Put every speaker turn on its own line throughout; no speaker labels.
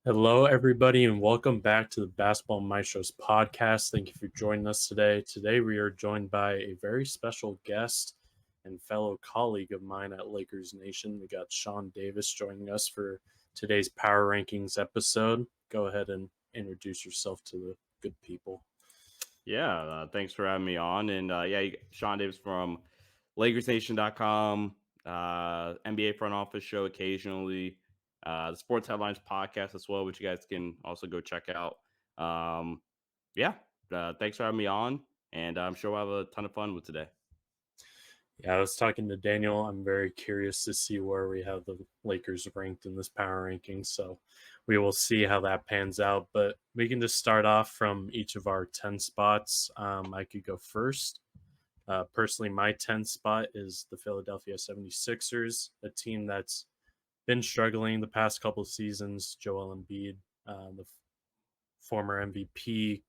Hello, everybody, and welcome back to the Basketball Maestros podcast. Thank you for joining us today. Today, we are joined by a very special guest and fellow colleague of mine at Lakers Nation. We got Sean Davis joining us for today's Power Rankings episode. Go ahead and introduce yourself to the good people.
Yeah, thanks for having me on. And Sean Davis from LakersNation.com, NBA front office show occasionally, the Sports Headlines podcast as well, which you guys can also go check out. Um, yeah, thanks for having me on, and I'm sure we'll have a ton of fun with today.
Yeah, I was talking to Daniel. I'm very curious to see where we have the Lakers ranked in this power ranking. So we will see how that pans out. But we can just start off from each of our 10 spots. I could go first. Personally, my 10th spot is the Philadelphia 76ers, a team that's been struggling the past couple of seasons. Joel Embiid, the former MVP,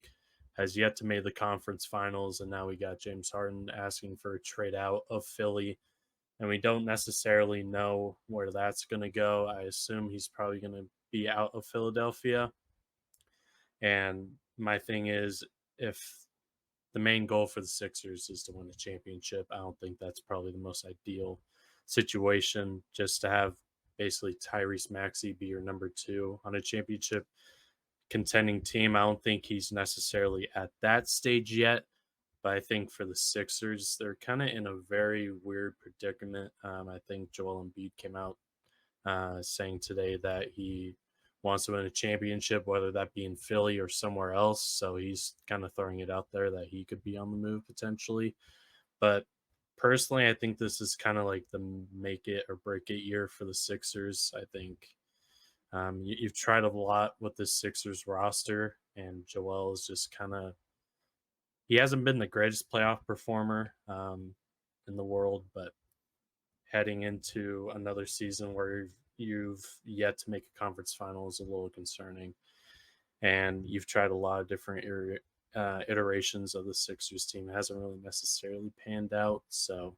has yet to make the conference finals, and now we got James Harden asking for a trade out of Philly, and we don't necessarily know where that's going to go. I assume he's probably going to be out of Philadelphia. And my thing is, if the main goal for the Sixers is to win a championship, I don't think that's probably the most ideal situation just to have basically Tyrese Maxey be your number two on a championship contending team. I don't think he's necessarily at that stage yet, but I think for the Sixers, they're kind of in a very weird predicament. I think Joel Embiid came out saying today that he wants to win a championship, whether that be in Philly or somewhere else. So he's kind of throwing it out there that he could be on the move potentially. But personally, I think this is kind of like the make it or break it year for the Sixers. I think you've tried a lot with the Sixers roster, and Joel is just kind of he hasn't been the greatest playoff performer in the world, but heading into another season where you've yet to make a conference final is a little concerning. And you've tried a lot of different iterations of the Sixers team. It hasn't really necessarily panned out. So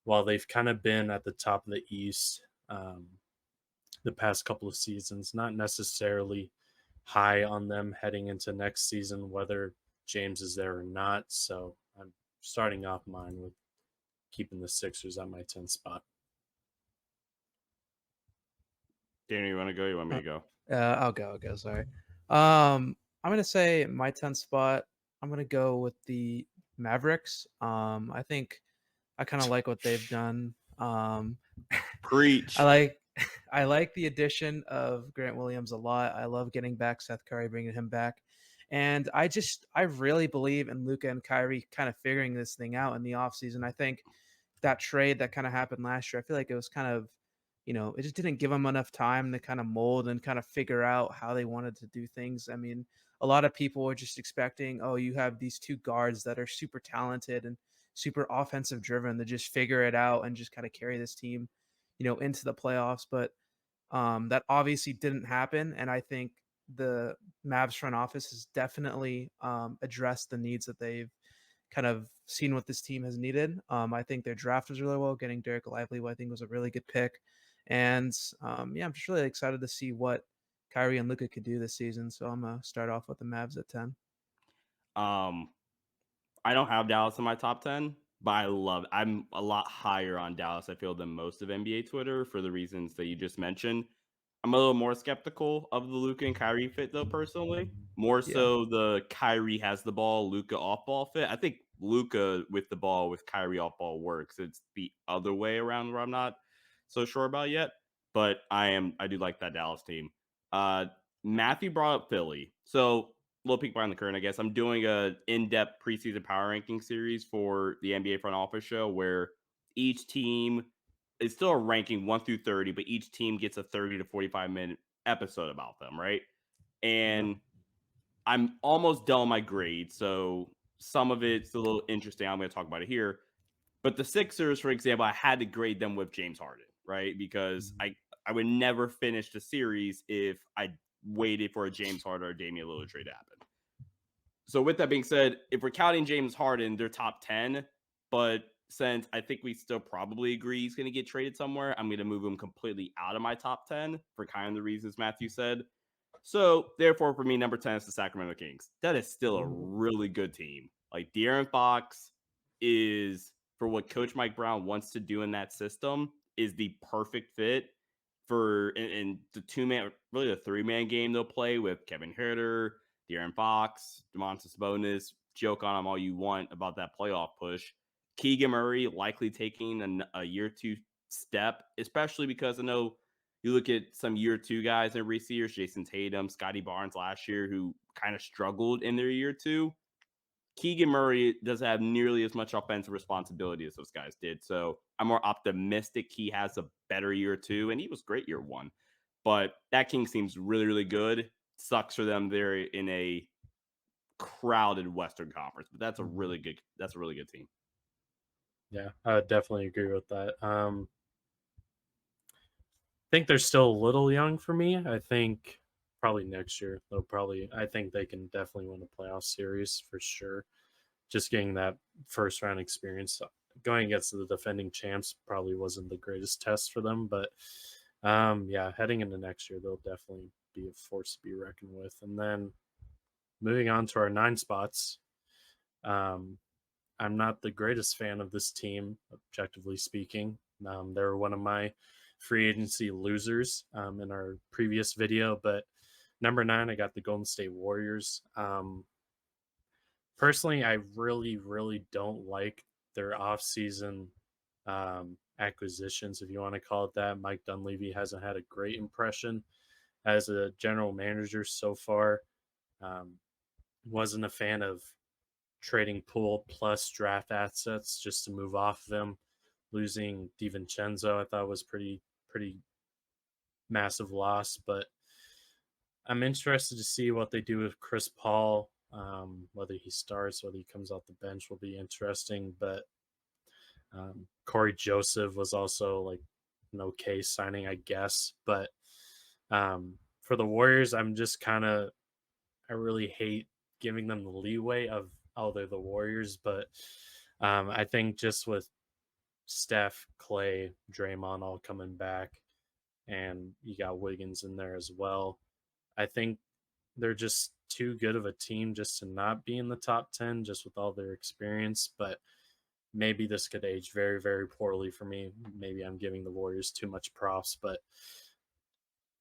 while they've kind of been at the top of the East the past couple of seasons, not necessarily high on them heading into next season, whether James is there or not. So I'm starting off mine with keeping the Sixers on my 10th spot.
Daniel, you want to go? You want me
Uh,
to go?
I'll go. Sorry. I'm gonna say my 10th spot. I'm gonna go with the Mavericks. I think I kind of like what they've done. I
Preach.
like I like the addition of Grant Williams a lot. I love getting back Seth Curry, bringing him back, and I really believe in Luca and Kyrie kind of figuring this thing out in the offseason. I think that trade that kind of happened last year, I feel like it was kind of, it just didn't give them enough time to kind of mold and kind of figure out how they wanted to do things. I mean, a lot of people were just expecting, oh, you have these two guards that are super talented and super offensive driven to just figure it out and just kind of carry this team, into the playoffs. But that obviously didn't happen. And I think the Mavs front office has definitely addressed the needs that they've kind of seen what this team has needed. I think their draft was really well. Getting Derek Lively, who I think was a really good pick. And I'm just really excited to see what Kyrie and Luka could do this season. So I'm gonna start off with the Mavs at 10.
Um, I don't have Dallas in my top 10, but I'm a lot higher on Dallas, I feel, than most of NBA Twitter for the reasons that you just mentioned. I'm a little more skeptical of the Luca and Kyrie fit, though, personally. More
Yeah.
so the Kyrie has the ball, Luca off ball fit. I think Luca with the ball with Kyrie off ball works. It's the other way around where I'm not so sure about yet. But I do like that Dallas team. Uh Matthew brought up Philly. So little peek behind the curtain, I guess. I'm doing a in-depth preseason power ranking series for the NBA front office show where each team it's still a ranking 1 through 30, but each team gets a 30 to 45-minute episode about them, right?
Yeah.
And I'm almost done with my grade, so some of it's a little interesting. I'm going to talk about it here. But the Sixers, for example, I had to grade them with James Harden, right? Because I would never finish the series if I waited for a James Harden or Damian Lillard trade to happen. So with that being said, if we're counting James Harden, they're top 10. But since I think we still probably agree he's going to get traded somewhere, I'm going to move him completely out of my top 10 for kind of the reasons Matthew said. So, therefore, for me, number 10 is the Sacramento Kings. That is still a
Ooh.
really good team. Like, De'Aaron Fox is, for what Coach Mike Brown wants to do in that system, is the perfect fit for in the two-man, really the three-man game they'll play with Kevin Huerter, De'Aaron Fox, Domantas Sabonis. Joke on them all you want about that playoff push. Keegan Murray likely taking a year two step, especially because I know you look at some year two guys in recent years, Jason Tatum, Scotty Barnes last year, who kind of struggled in their year two. Keegan Murray doesn't have nearly as much offensive responsibility as those guys did. So I'm more optimistic he has a better year two, and he was great year one. But that King seems really, really good. Sucks for them. They're in a crowded Western Conference, but that's a really good team.
Yeah, I would definitely agree with that. I think they're still a little young for me. I think probably next year they'll probably. I think they can definitely win a playoff series for sure. Just getting that first round experience going against the defending champs probably wasn't the greatest test for them, but yeah, heading into next year they'll definitely be a force to be reckoned with. And then moving on to our 9 spots, um, I'm not the greatest fan of this team, objectively speaking. They were one of my free agency losers in our previous video, but number 9, I got the Golden State Warriors. Personally, I really, really don't like their offseason acquisitions, if you want to call it that. Mike Dunleavy hasn't had a great impression as a general manager so far. Um, wasn't a fan of trading Poole plus draft assets just to move off of him. Losing DiVincenzo, I thought was pretty massive loss, but I'm interested to see what they do with Chris Paul. Whether he starts, whether he comes off the bench will be interesting. But Corey Joseph was also like an okay signing, I guess. But for the Warriors, I'm just I really hate giving them the leeway of, oh, they're the Warriors. But I think just with Steph, Clay, Draymond all coming back, and you got Wiggins in there as well, I think they're just too good of a team just to not be in the top 10 just with all their experience. But maybe this could age very, very poorly for me. Maybe I'm giving the Warriors too much props, but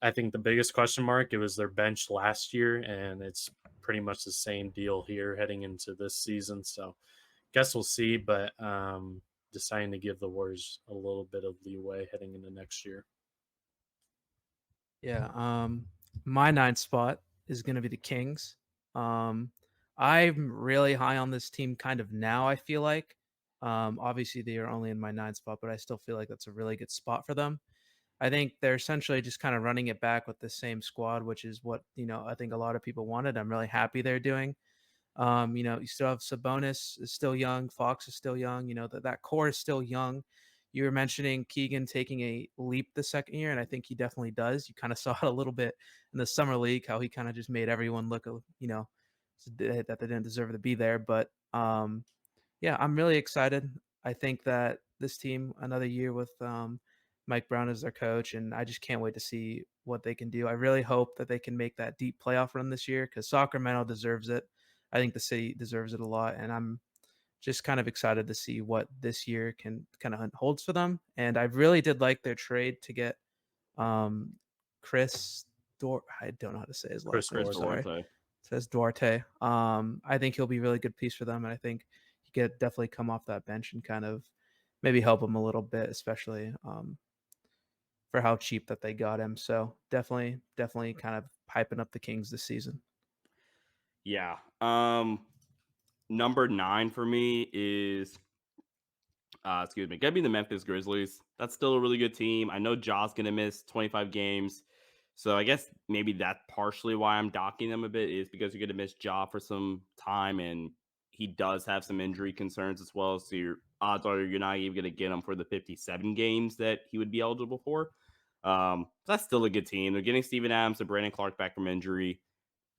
I think the biggest question mark, it was their bench last year, and it's pretty much the same deal here heading into this season. So guess we'll see, but deciding to give the Warriors a little bit of leeway heading into next year.
Yeah. My 9th spot is going to be the Kings. I'm really high on this team kind of now, I feel like. Obviously, they are only in my 9th spot, but I still feel like that's a really good spot for them. I think they're essentially just kind of running it back with the same squad, which is what, I think a lot of people wanted. I'm really happy they're doing. You still have Sabonis is still young, Fox is still young, that core is still young. You were mentioning Keegan taking a leap the second year, and I think he definitely does. You kind of saw it a little bit in the summer league, how he kind of just made everyone look, that they didn't deserve to be there. But yeah, I'm really excited. I think that this team, another year with Mike Brown as their coach, and I just can't wait to see what they can do. I really hope that they can make that deep playoff run this year because Sacramento deserves it. I think the city deserves it a lot, and I'm just kind of excited to see what this year can kind of holds for them. And I really did like their trade to get um, I don't know how to say his
Chris
last name.
Duarte.
Sorry,
Duarte.
it says Duarte. I think he'll be a really good piece for them, and I think he could definitely come off that bench and kind of maybe help them a little bit, especially for how cheap that they got him. So definitely kind of hyping up the Kings this season.
Yeah. Number 9 for me is gonna be the Memphis Grizzlies. That's still a really good team. I know Ja's gonna miss 25 games. So I guess maybe that's partially why I'm docking them a bit is because you're gonna miss Ja for some time and he does have some injury concerns as well. So your odds are you're not even gonna get him for the 57 games that he would be eligible for. That's still a good team. They're getting Steven Adams and Brandon Clark back from injury.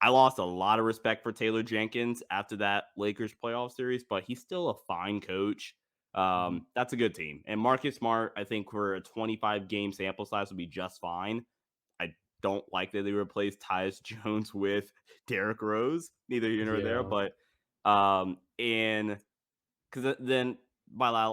I lost a lot of respect for Taylor Jenkins after that Lakers playoff series, but he's still a fine coach. That's a good team. And Marcus Smart, I think for a 25 game sample size would be just fine. I don't like that they replaced Tyus Jones with Derrick Rose. Neither here nor there,
Yeah.
but and because then by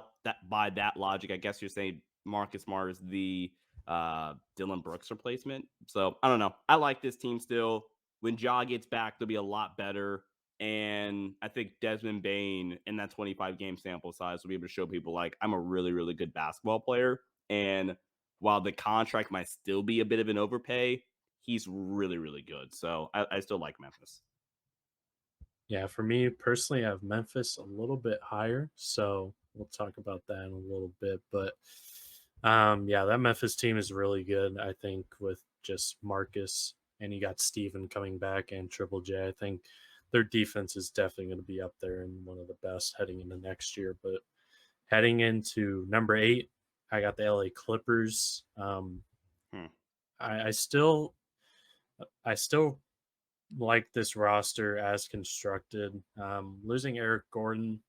that logic, I guess you're saying Marcus Smart is the Dylan Brooks replacement. So I don't know. I like this team still. When Ja gets back, they'll be a lot better. And I think Desmond Bain in that 25 game sample size will be able to show people like I'm a really, really good basketball player. And while the contract might still be a bit of an overpay, he's really, really good. So I still like Memphis.
Yeah, for me personally, I have Memphis a little bit higher, so we'll talk about that in a little bit. But yeah, that Memphis team is really good. I think with just Marcus and you got Steven coming back and Triple J, I think their defense is definitely going to be up there and one of the best heading into next year. But heading into number 8, I got the LA Clippers.
Hmm.
I still like this roster as constructed. Losing Eric Gordon,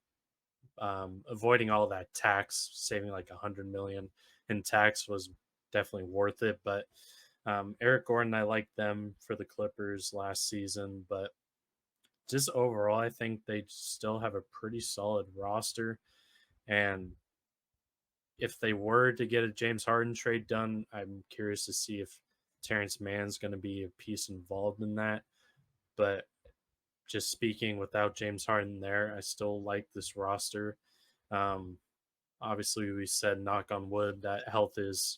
avoiding all that tax, saving like 100 million in tax was definitely worth it. But Eric Gordon, I liked them for the Clippers last season, but just overall, I think they still have a pretty solid roster. And if they were to get a James Harden trade done, I'm curious to see if Terrence Mann's going to be a piece involved in that. But just speaking without James Harden there, I still like this roster. Um, Obviously, we said knock on wood that health is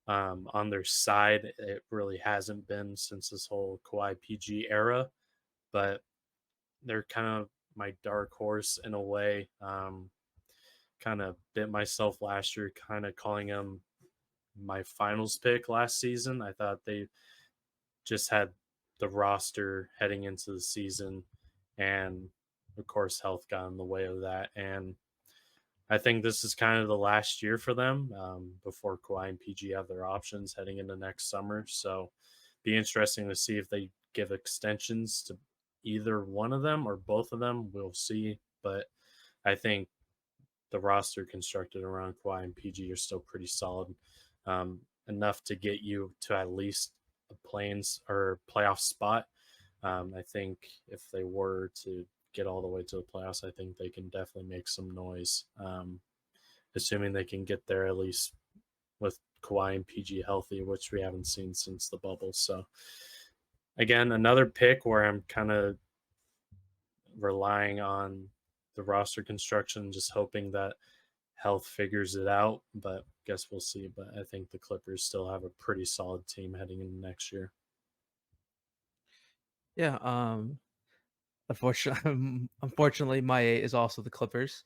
on their side. It really hasn't been since this whole Kawhi PG era, but they're kind of my dark horse in a way. Kind of bit myself last year, kind of calling them my finals pick last season. I thought they just had the roster heading into the season, and of course, health got in the way of that. And I think this is kind of the last year for them before Kawhi and PG have their options heading into next summer. So, be interesting to see if they give extensions to either one of them or both of them. We'll see, but I think the roster constructed around Kawhi and PG are still pretty solid, enough to get you to at least a plains or playoff spot. I think if they were to get all the way to the playoffs, I think they can definitely make some noise. Assuming they can get there at least with Kawhi and PG healthy, which we haven't seen since the bubble. So again, another pick where I'm kind of relying on the roster construction, just hoping that health figures it out. But guess we'll see. But I think the Clippers still have a pretty solid team heading into next year.
Yeah. Unfortunately, my 8 is also the Clippers.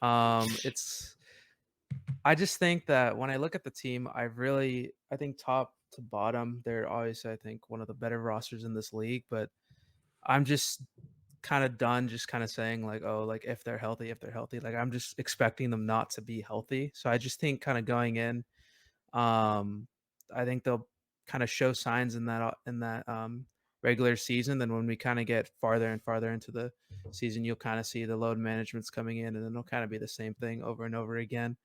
It's I just think that when I look at the team, I think top to bottom, they're always, I think, one of the better rosters in this league. But I'm just kind of done just kind of saying like, oh, like if they're healthy, if they're healthy. Like I'm just expecting them not to be healthy. So I just think kind of going in, um, I think they'll kind of show signs in that regular season. Then when we kind of get farther and farther into the season, you'll kind of see the load management's coming in, and then it'll kind of be the same thing over and over again.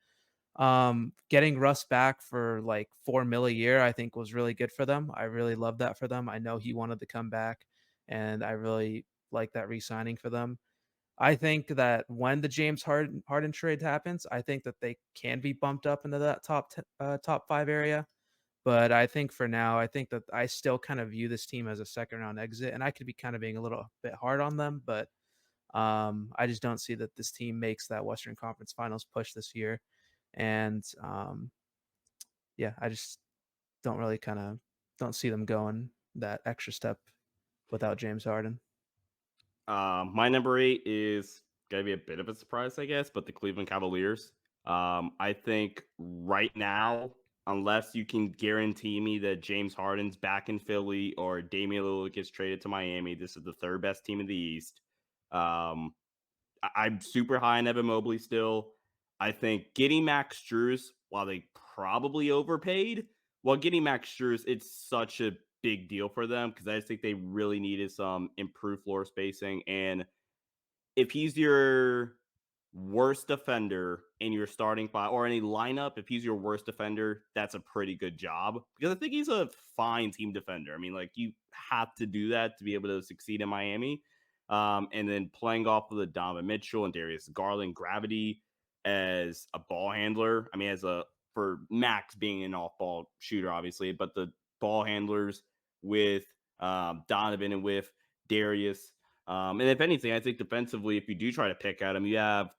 Getting Russ back for like 4 mil a year, I think was really good for them. I really love that for them. I know he wanted to come back, and I really like that re-signing for them. I think that when the James Harden trade happens, I think that they can be bumped up into that top 5 area. But I think for now, I think that I still kind of view this team as a second round exit, and I could be kind of being a little bit hard on them, but I just don't see that this team makes that Western Conference Finals push this year. And yeah, I just don't see them going that extra step without James Harden.
My number 8 is gonna be a bit of a surprise, I guess, but the Cleveland Cavaliers. I think right now, unless you can guarantee me that James Harden's back in Philly or Damian Lillard gets traded to Miami, this is the third best team in the East. I'm super high on Evan Mobley still. I think getting Max Strus, while they probably overpaid, while getting Max Strus, it's such a big deal for them because I just think they really needed some improved floor spacing. And if he's your worst defender in your starting five or any lineup, if he's your worst defender, that's a pretty good job because I think he's a fine team defender. I mean, like you have to do that to be able to succeed in Miami. And then playing off of the Donovan Mitchell and Darius Garland gravity as a ball handler. I mean, for Max being an off ball shooter, obviously, but the ball handlers with Donovan and with Darius. And if anything, I think defensively, if you do try to pick at him, you have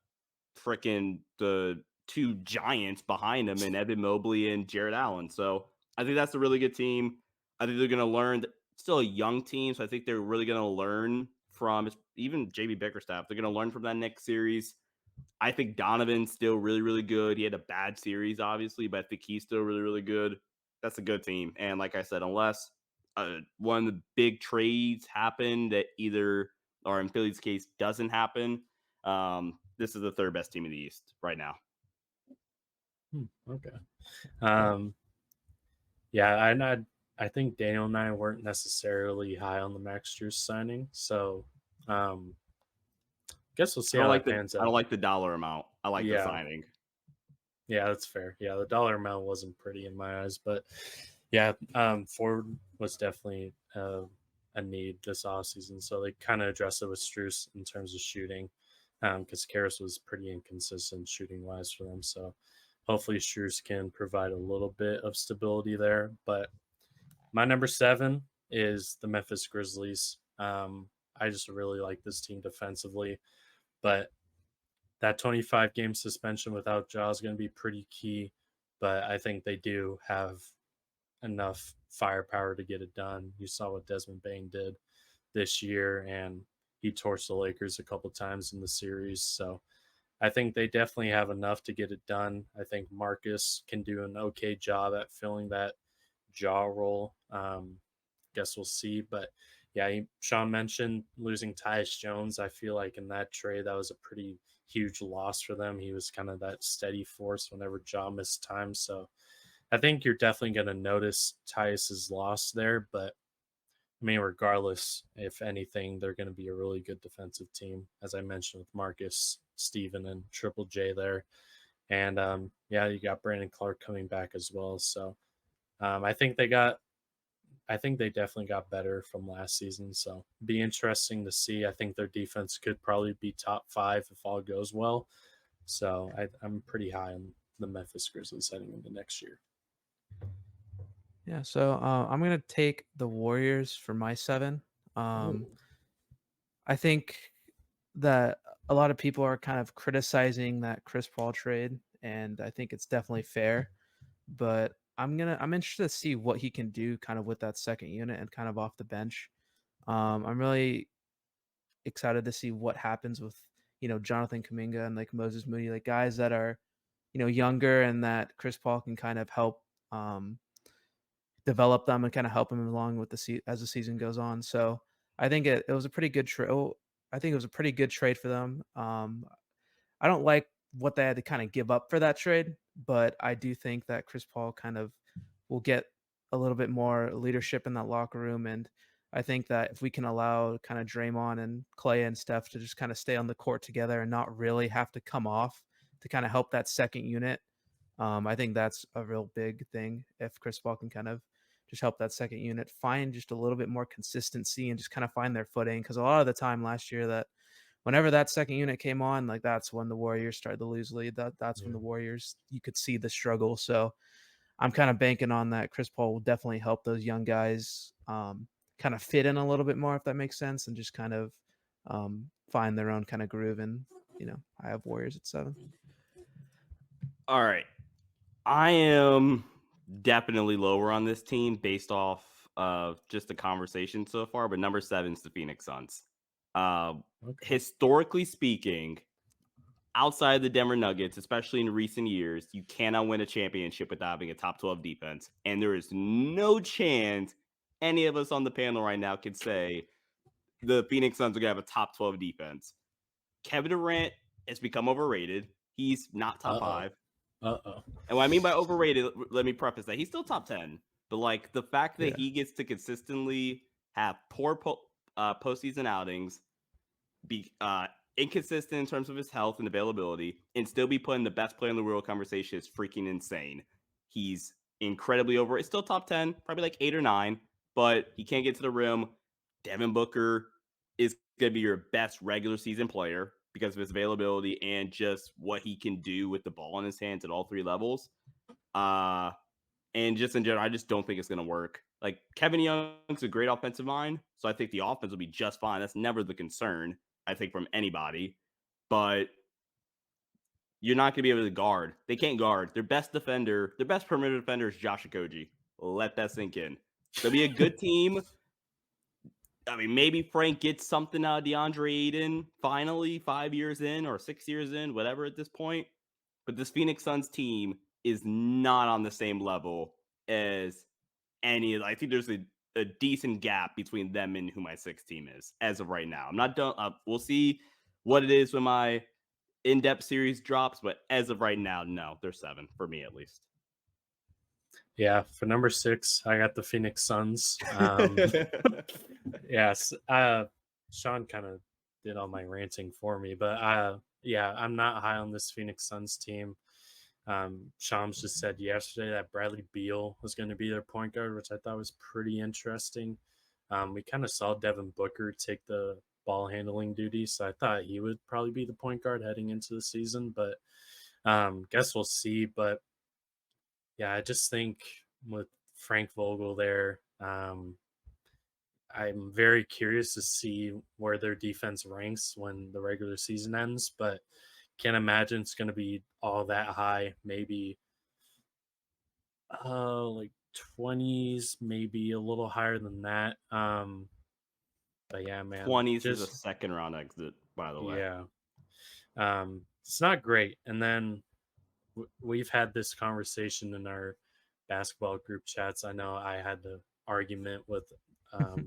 freaking the two giants behind him and Evan Mobley and Jared Allen. So I think that's a really good team. I think they're going to learn. Still a young team, so I think they're really going to learn from even JB Bickerstaff. They're going to learn from that next series. I think Donovan's still really, really good. He had a bad series, obviously, but I think he's still really, really good. That's a good team. And like I said, unless one of the big trades happen that either, or in Philly's case, doesn't happen, this is the third best team in the East right now.
Okay. Yeah, I think Daniel and I weren't necessarily high on the Max Strus signing, so guess we'll see how that pans out.
I don't like the dollar amount. I like the signing.
Yeah, that's fair. Yeah, the dollar amount wasn't pretty in my eyes, but yeah, forward was definitely a need this offseason, so they kind of addressed it with Strus in terms of shooting, because Karras was pretty inconsistent shooting wise for them. So hopefully Strus can provide a little bit of stability there. But my number 7 is the Memphis Grizzlies. I just really like this team defensively, but that 25-game suspension without Ja is going to be pretty key. But I think they do have enough firepower to get it done. You saw what Desmond Bane did this year, and he torched the Lakers a couple times in the series. So I think they definitely have enough to get it done. I think Marcus can do an okay job at filling that Ja role. Guess we'll see. But yeah, Sean mentioned losing Tyus Jones. I feel like in that trade, that was a pretty huge loss for them. He was kind of that steady force whenever Ja missed time. So I think you're definitely going to notice Tyus's loss there. But I mean, regardless, if anything, they're going to be a really good defensive team, as I mentioned with Marcus, Steven, and Triple J there. And yeah, you got Brandon Clark coming back as well. So I think they definitely got better from last season. So be interesting to see. I think their defense could probably be top 5 if all goes well. So I'm pretty high on the Memphis Grizzlies heading into next year.
Yeah, so I'm gonna take the Warriors for my 7. I think that a lot of people are kind of criticizing that Chris Paul trade, and I think it's definitely fair. But I'm interested to see what he can do kind of with that second unit and kind of off the bench. I'm really excited to see what happens with Jonathan Kuminga and like Moses Moody, like guys that are younger and that Chris Paul can kind of help develop them and kind of help them along with as the season goes on. So I think it was a pretty good trade. I think it was a pretty good trade for them. I don't like what they had to kind of give up for that trade, but I do think that Chris Paul kind of will get a little bit more leadership in that locker room. And I think that if we can allow kind of Draymond and Clay and Steph to just kind of stay on the court together and not really have to come off to kind of help that second unit, I think that's a real big thing. If Chris Paul can kind of just help that second unit find just a little bit more consistency and just kind of find their footing. Because a lot of the time last year that whenever that second unit came on, like that's when the Warriors started to lose lead. That's when the Warriors, you could see the struggle. So I'm kind of banking on that. Chris Paul will definitely help those young guys kind of fit in a little bit more, if that makes sense, and just kind of find their own kind of groove. And I have Warriors at 7.
All right, I am definitely lower on this team based off of just the conversation so far, but number 7 is the Phoenix Suns. Historically speaking, outside of the Denver Nuggets, especially in recent years, you cannot win a championship without having a top 12 defense. And there is no chance any of us on the panel right now can say the Phoenix Suns are going to have a top 12 defense. Kevin Durant has become overrated. He's not top 5. And what I mean by overrated, let me preface that he's still top 10. But like the fact that he gets to consistently have poor postseason outings, inconsistent in terms of his health and availability, and still be put in the best player in the world conversation is freaking insane. He's incredibly over. It's still top 10, probably like 8 or 9, but he can't get to the rim. Devin Booker is going to be your best regular season player because of his availability and just what he can do with the ball in his hands at all 3 levels. And just in general, I just don't think it's going to work. Like, Kevin Young's a great offensive mind, so I think the offense will be just fine. That's never the concern, I think, from anybody. But you're not going to be able to guard. They can't guard. Their best perimeter defender is Josh Okogie. Let that sink in. They'll be a good team. I mean, maybe Frank gets something out of DeAndre Ayton finally 5 years in or 6 years in, whatever at this point. But this Phoenix Suns team is not on the same level as any. I think there's a decent gap between them and who my 6th team is as of right now. I'm not done. We'll see what it is when my in-depth series drops, but as of right now, no, they're 7 for me at least.
Yeah, for number 6, I got the Phoenix Suns. Yes, Sean kind of did all my ranting for me, but yeah, I'm not high on this Phoenix Suns team. Shams just said yesterday that Bradley Beal was going to be their point guard, which I thought was pretty interesting. We kind of saw Devin Booker take the ball handling duty, so I thought he would probably be the point guard heading into the season, but guess we'll see. But yeah, I just think with Frank Vogel there, I'm very curious to see where their defense ranks when the regular season ends, but can't imagine it's going to be all that high. Maybe like 20s, maybe a little higher than that. But yeah, man,
20s is a second round exit, by the way.
Yeah. It's not great. And then we've had this conversation in our basketball group chats. I know I had the argument with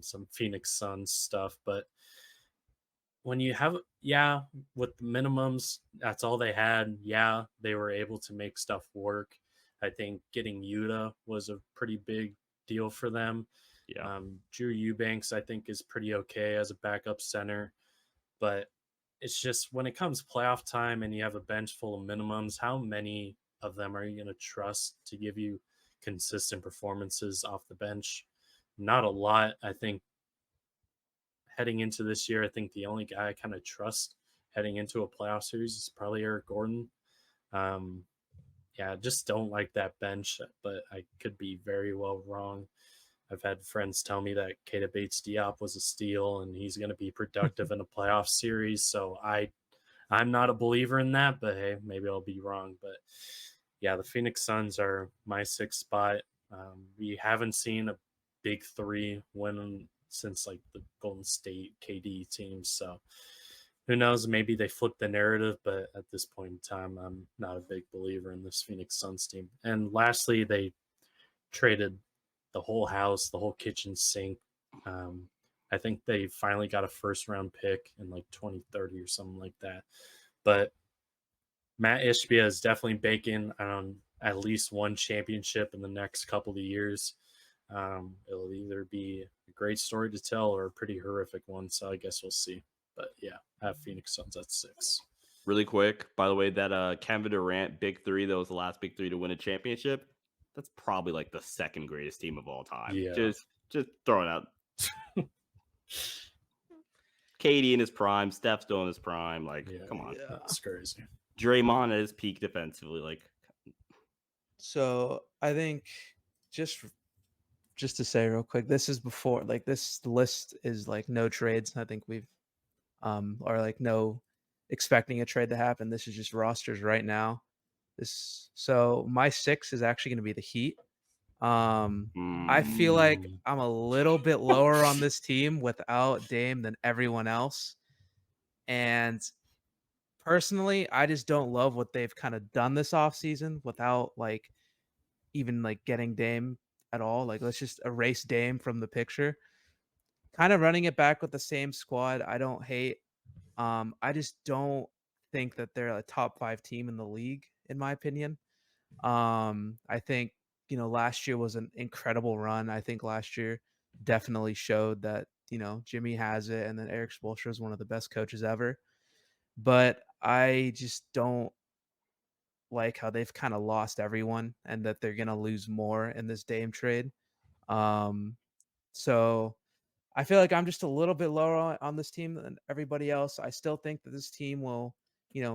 some Phoenix Suns stuff, but when you have, with the minimums, that's all they had. Yeah, they were able to make stuff work. I think getting Yuta was a pretty big deal for them.
Yeah.
Drew Eubanks, I think, is pretty okay as a backup center, but it's just when it comes playoff time and you have a bench full of minimums, how many of them are you going to trust to give you consistent performances off the bench? Not a lot. I think heading into this year, I think the only guy I kind of trust heading into a playoff series is probably Eric Gordon. Yeah, I just don't like that bench, but I could be very well wrong. I've had friends tell me that Keita Bates-Diop was a steal and he's going to be productive in a playoff series. So I'm not a believer in that, but hey, maybe I'll be wrong. But yeah, the Phoenix Suns are my 6th spot. We haven't seen a big 3 win since like the Golden State KD teams. So who knows? Maybe they flip the narrative, but at this point in time, I'm not a big believer in this Phoenix Suns team. And lastly, they traded the whole house, the whole kitchen sink. I think they finally got a 1st round pick in like 2030 or something like that. But Matt Ishbia is definitely baking on at least one championship in the next couple of years. It'll either be a great story to tell or a pretty horrific one. So I guess we'll see. But yeah, I have Phoenix Suns at 6.
Really quick, by the way, that Kevin Durant big 3, that was the last big 3 to win a championship. That's probably like the 2nd greatest team of all time.
Yeah.
Just throw it out. KD in his prime, Steph still in his prime. Like, come on.
Yeah, that's crazy.
Draymond at his peak defensively. Like,
So I think just to say real quick, this is before like this list is like no trades. I think we've or like no expecting a trade to happen. This is just rosters right now. So my 6 is actually going to be the Heat. I feel like I'm a little bit lower on this team without Dame than everyone else. And personally, I just don't love what they've kind of done this offseason without like even like getting Dame at all. Like let's just erase Dame from the picture. Kind of running it back with the same squad, I don't hate. I just don't think that they're a top 5 team in the league, in my opinion. I think, last year was an incredible run. I think last year definitely showed that, Jimmy has it and then Eric Spoelstra is one of the best coaches ever. but I just don't like how they've kind of lost everyone and that they're going to lose more in this Dame trade. Um, so I feel like I'm just a little bit lower on this team than everybody else. I still think that this team will,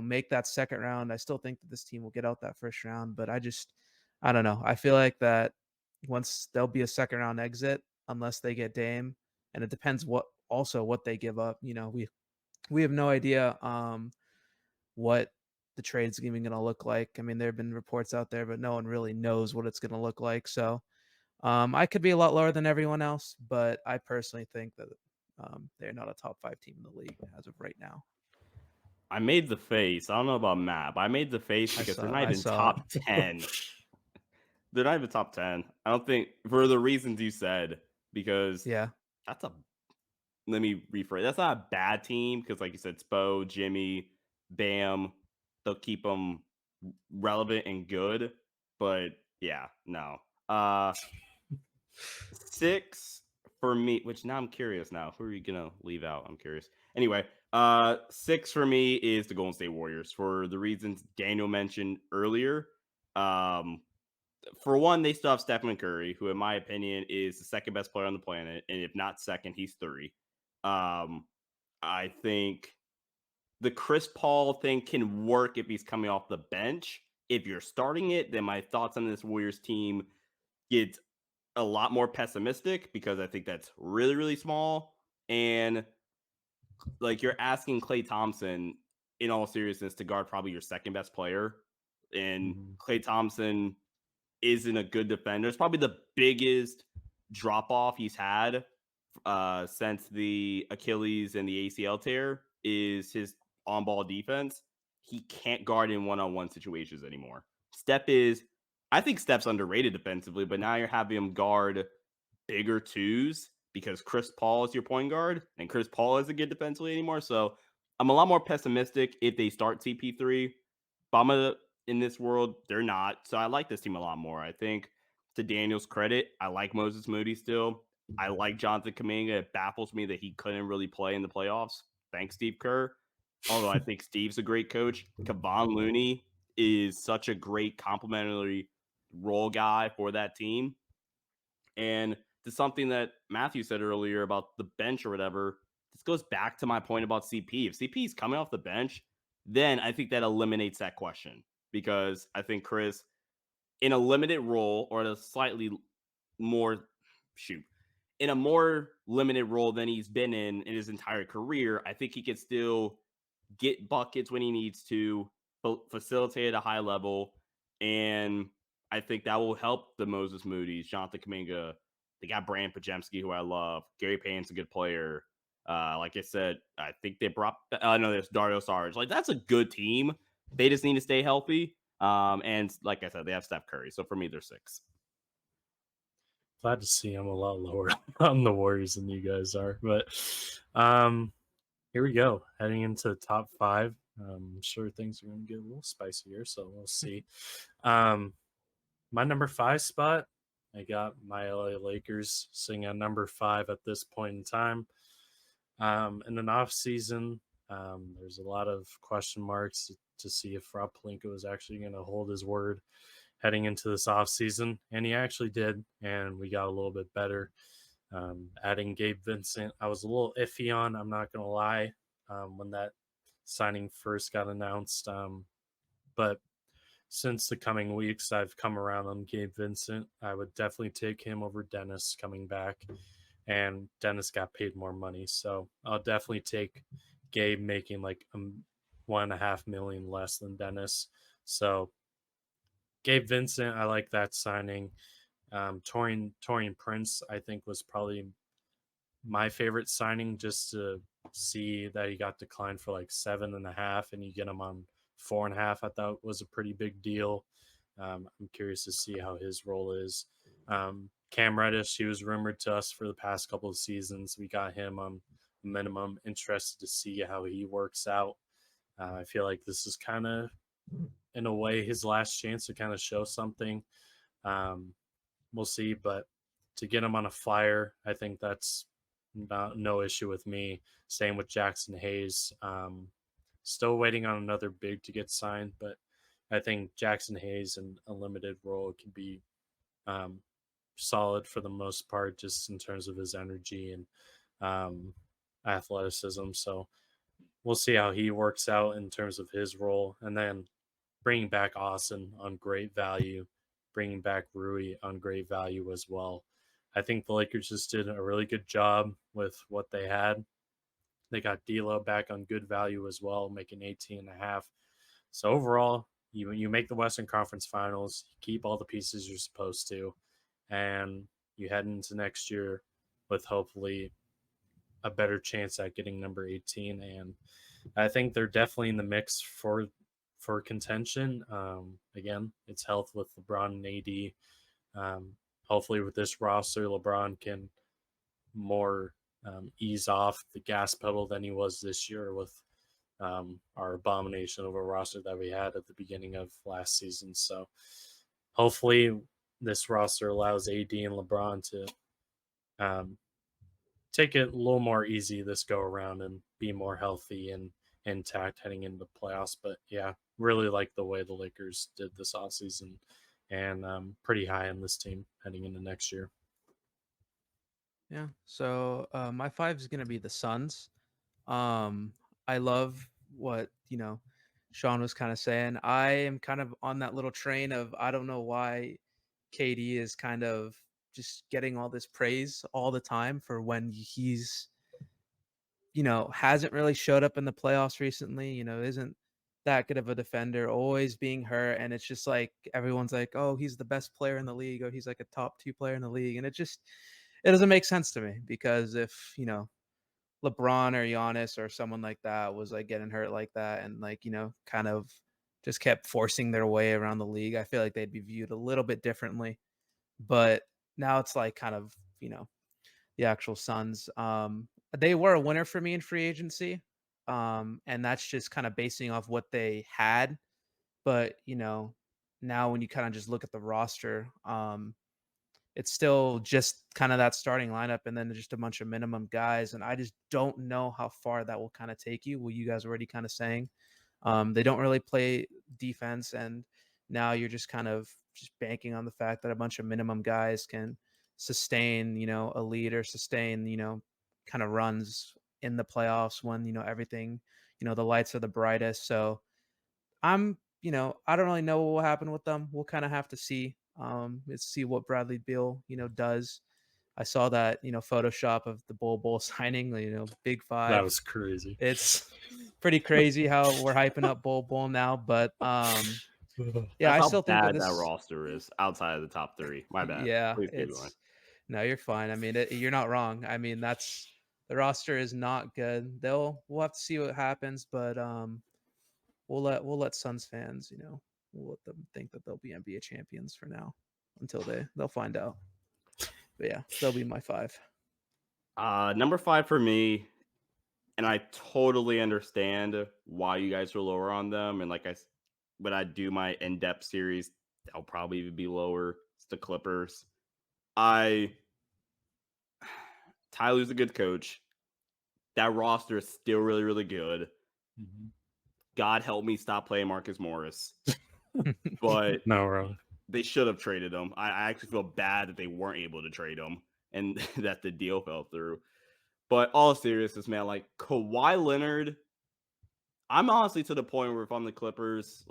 make that second round. I still think that this team will get out that first round, but I don't know. I feel like that once there'll be a second round exit unless they get Dame, and it depends what they give up. We have no idea what the trade's even going to look like. I mean, there have been reports out there, but no one really knows what it's going to look like. So I could be a lot lower than everyone else, but I personally think that they're not a top 5 team in the league as of right now.
I made the face. I don't know about Matt, but I made the face because they're not
I
even
saw
top 10. They're not even top 10. I don't think, for the reasons you said, because
Yeah.
that's a, let me rephrase. That's not a bad team because, like you said, Spo, Jimmy, Bam, they'll keep them relevant and good. But yeah, no. 6 for me, which now I'm curious now. Who are you gonna leave out? I'm curious. Anyway, 6 for me is the Golden State Warriors for the reasons Daniel mentioned earlier. Um, for one, they still have Stephen Curry, who, in my opinion, is the second best player on the planet, and if not second, he's 3. Um, I think the Chris Paul thing can work if he's coming off the bench. If you're starting it, then my thoughts on this Warriors team get a lot more pessimistic because I think that's really, really small. And like you're asking Klay Thompson, in all seriousness, to guard probably your second best player. And
Mhm.
Klay Thompson isn't a good defender. It's probably the biggest drop off he's had since the Achilles and the ACL tear is his on ball defense. He can't guard in one on one situations anymore. I think Steph's underrated defensively, but now you're having him guard bigger twos because Chris Paul is your point guard and Chris Paul isn't good defensively anymore. So I'm a lot more pessimistic if they start CP3. Bama in this world, they're not. So I like this team a lot more. I think to Daniel's credit, I like Moses Moody still. I like Jonathan Kuminga. It baffles me that he couldn't really play in the playoffs. Thanks, Steve Kerr. Although I think Steve's a great coach. Kevon Looney is such a great complementary role guy for that team. And to something that Matthew said earlier about the bench or whatever, this goes back to my point about CP. If CP is coming off the bench, then I think that eliminates that question because I think Chris, in a limited role or a slightly more, shoot, in a more limited role than he's been in his entire career, I think he could still get buckets when he needs to, facilitate at a high level. And I think that will help the Moses Moody's, Jonathan Kuminga. They got Brand Pajemski, who I love. Gary Payne's a good player. Like I said, I think they brought, no, there's Dario Saric. Like, that's a good team. They just need to stay healthy. And like I said, they have Steph Curry. So for me, they're 6.
Glad to see I'm a lot lower on the Warriors than you guys are. But here we go. Heading into the top 5. I'm sure things are going to get a little spicier, so we'll see. My number 5 spot, I got my LA Lakers sitting at number 5 at this point in time. In an off season, there's a lot of question marks to see if Rob Pelinka is actually going to hold his word heading into this off season, and he actually did, and we got a little bit better. Adding Gabe Vincent, I was a little iffy on. I'm not going to lie, when that signing first got announced, but since the coming weeks, I've come around on Gabe Vincent. I would definitely take him over Dennis coming back, and Dennis got paid more money, so I'll definitely take Gabe making like $1.5 million less than Dennis. So Gabe Vincent, I like that signing. Torian Prince, I think, was probably my favorite signing, just to see that he got declined for like 7.5 and you get him on 4.5. I thought was a pretty big deal. I'm curious to see how his role is. Cam Reddish, he was rumored to us for the past couple of seasons. We got him on minimum. Interested to see how he works out. I feel like this is kind of, in a way, his last chance to kind of show something. We'll see, but to get him on a flyer, I think that's no issue with me. Same with Jackson Hayes. Still waiting on another big to get signed, but I think Jackson Hayes in a limited role can be um, solid for the most part, just in terms of his energy and um, athleticism. So we'll see how he works out in terms of his role. And then bringing back Austin on great value, bringing back Rui on great value as well. I think the Lakers just did a really good job with what they had. They got D'Lo back on good value as well, making 18 and a half. So overall, you make the Western Conference Finals, you keep all the pieces you're supposed to, and you head into next year with hopefully a better chance at getting number 18. And I think they're definitely in the mix for contention. Again, it's health with LeBron and AD. Hopefully, with this roster, LeBron can more ease off the gas pedal than he was this year with our abomination of a roster that we had at the beginning of last season. So hopefully, this roster allows AD and LeBron to take it a little more easy this go around and be more healthy and intact heading into the playoffs. But yeah, really like the way the Lakers did this offseason and pretty high on this team heading into next year.
Yeah. So my 5 is gonna be the Suns. I love what Sean was kind of saying. I am kind of on that little train of I don't know why KD is kind of just getting all this praise all the time for when he's hasn't really showed up in the playoffs recently. Isn't that good of a defender, always being hurt, and it's just like everyone's like, oh, he's the best player in the league, or he's like a top 2 player in the league, and it doesn't make sense to me because if LeBron or Giannis or someone like that was like getting hurt like that and like, kind of just kept forcing their way around the league, I feel like they'd be viewed a little bit differently. But now it's like kind of, the actual Suns. They were a winner for me in free agency. And that's just kind of basing off what they had. But, now when you kind of just look at the roster, it's still just kind of that starting lineup and then just a bunch of minimum guys. And I just don't know how far that will kind of take you. What you guys already kind of saying. They don't really play defense. And now you're just kind of just banking on the fact that a bunch of minimum guys can sustain, a lead or sustain, kind of runs in the playoffs when, everything, the lights are the brightest. So I don't really know what will happen with them. We'll kind of have to see. Let's see what Bradley Beal, does. I saw that, Photoshop of the Bull signing, Big Five.
That was crazy.
It's pretty crazy how we're hyping up Bull now, but yeah, I
That's
still
how
think
bad
that
that
this.
roster is outside of the top 3. My bad.
Yeah,
Please keep going.
no, you're fine. I mean, you're not wrong. I mean, that's the roster is not good. We'll have to see what happens, but we'll let Suns fans, we'll let them think that they'll be NBA champions for now until they'll find out. But yeah, they'll be my 5.
Number 5 for me, and I totally understand why you guys are lower on them. And when I do my in-depth series, they'll probably even be lower. It's the Clippers. Tyler's a good coach. That roster is still really, really good.
Mm-hmm.
God help me stop playing Marcus Morris. But
no, wrong.
They should have traded him. I actually feel bad that they weren't able to trade him and that the deal fell through. But all seriousness, man, like Kawhi Leonard, I'm honestly to the point where if I'm the Clippers,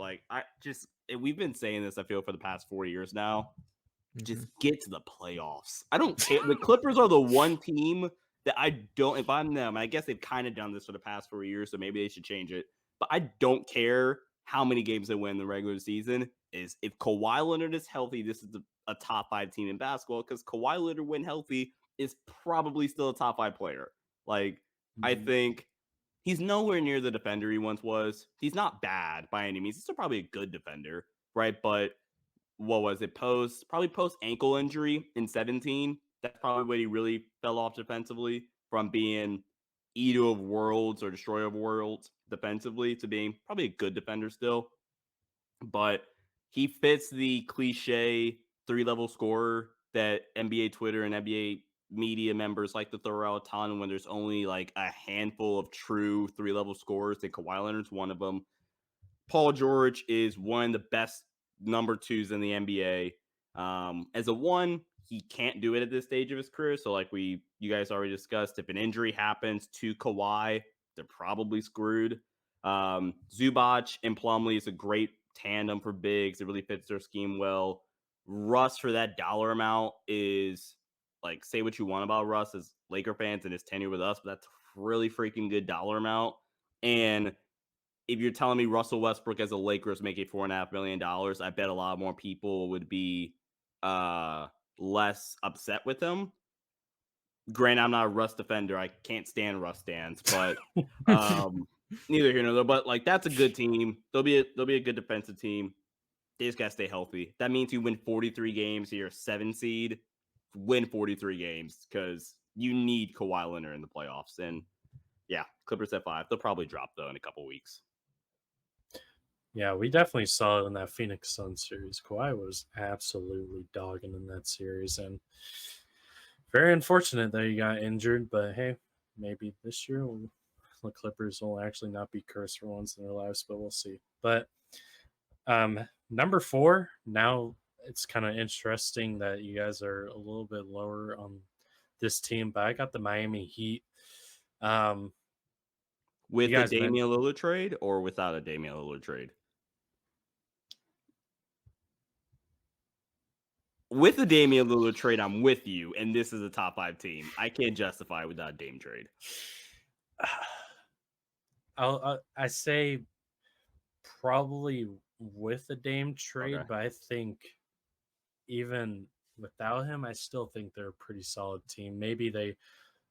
we've been saying this, I feel, for the past 4 years now. Just get to the playoffs. I don't care. The Clippers are the one team that I don't, if I'm them, I guess they've kind of done this for the past 4 years, so maybe they should change it. But I don't care how many games they win in the regular season. Is if Kawhi Leonard is healthy, this is a top 5 team in basketball because Kawhi Leonard, when healthy, is probably still a top 5 player. I think he's nowhere near the defender he once was. He's not bad by any means. He's still probably a good defender, right? But what was it? Probably post ankle injury in 17. That's probably when he really fell off defensively from being eater of worlds or destroyer of worlds defensively to being probably a good defender still. But he fits the cliche 3-level scorer that NBA Twitter and NBA media members like to throw out a ton when there's only like a handful of true 3-level scorers, and Kawhi Leonard's one of them. Paul George is one of the best number twos in the NBA. As a one, he can't do it at this stage of his career. So, like you guys already discussed, if an injury happens to Kawhi, they're probably screwed. Zubac and Plumlee is a great tandem for bigs. It really fits their scheme well. Russ, for that dollar amount, is like, say what you want about Russ as Laker fans and his tenure with us, but that's really freaking good dollar amount. And if you're telling me Russell Westbrook as a Lakers making $4.5 million, I bet a lot more people would be less upset with him. Granted, I'm not a Russ defender. I can't stand Russ stands, but neither here nor there. But like, that's a good team. They'll be a good defensive team. They just gotta stay healthy. That means you win 43 games. You're a 7 seed. Win 43 games because you need Kawhi Leonard in the playoffs. And yeah, Clippers at 5. They'll probably drop though in a couple weeks.
Yeah, we definitely saw it in that Phoenix Suns series. Kawhi was absolutely dogging in that series, and very unfortunate that he got injured. But hey, maybe this year the Clippers will actually not be cursed for once in their lives, but we'll see. But number 4, now it's kind of interesting that you guys are a little bit lower on this team, but I got the Miami Heat.
With a Damian Lillard trade or without a Damian Lillard trade? With the Damian Lillard trade, I'm with you, and this is a top 5 team. I can't justify without a Dame trade.
I say probably with a Dame trade, okay. But I think even without him, I still think they're a pretty solid team. Maybe they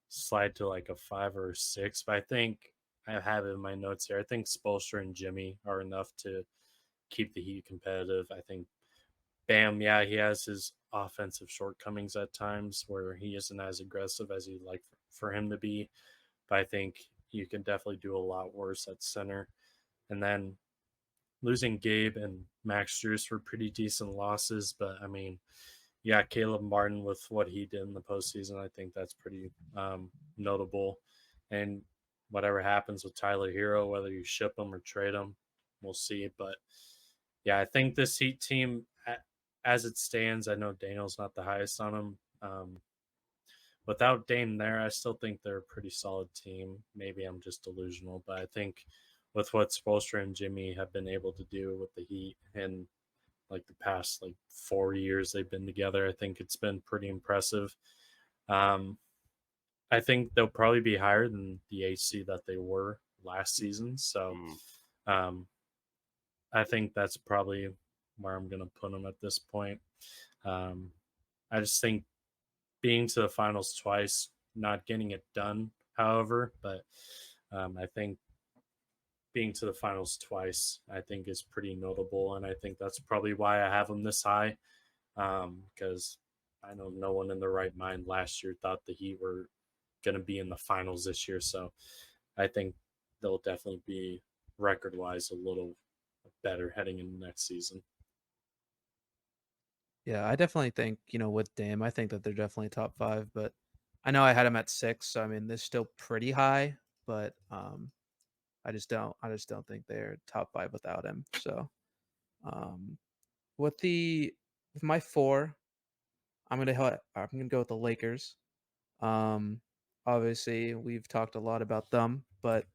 slide to like a 5 or 6, but I think I have it in my notes here. I think Spoelstra and Jimmy are enough to keep the Heat competitive. I think Bam, yeah, he has his offensive shortcomings at times where he isn't as aggressive as you'd like for him to be, but I think you can definitely do a lot worse at center. And then losing Gabe and Max Strus were pretty decent losses, but I mean, yeah, Caleb Martin with what he did in the postseason, I think that's pretty notable. And whatever happens with Tyler Hero, whether you ship him or trade him, we'll see. But yeah, I think this Heat team, as it stands, I know Daniel's not the highest on him. Without Dame there, I still think they're a pretty solid team. Maybe I'm just delusional, but I think with what Spoelstra and Jimmy have been able to do with the Heat and like the past 4 years they've been together, I think it's been pretty impressive. I think they'll probably be higher than the AC that they were last season. So I think that's probably where I'm going to put them at this point. I just think being to the finals twice, not getting it done, however, but I think being to the finals twice, I think is pretty notable. And I think that's probably why I have them this high, because I know no one in their right mind last year thought the Heat were going to be in the finals this year. So I think they'll definitely be record-wise a little better heading into next season.
Yeah, I definitely think, with Dame, I think that they're definitely top 5, but I know I had them at 6. So I mean, they're still pretty high, but I just don't think they're top 5 without him. So with my 4, I'm gonna go with the Lakers. Obviously we've talked a lot about them, but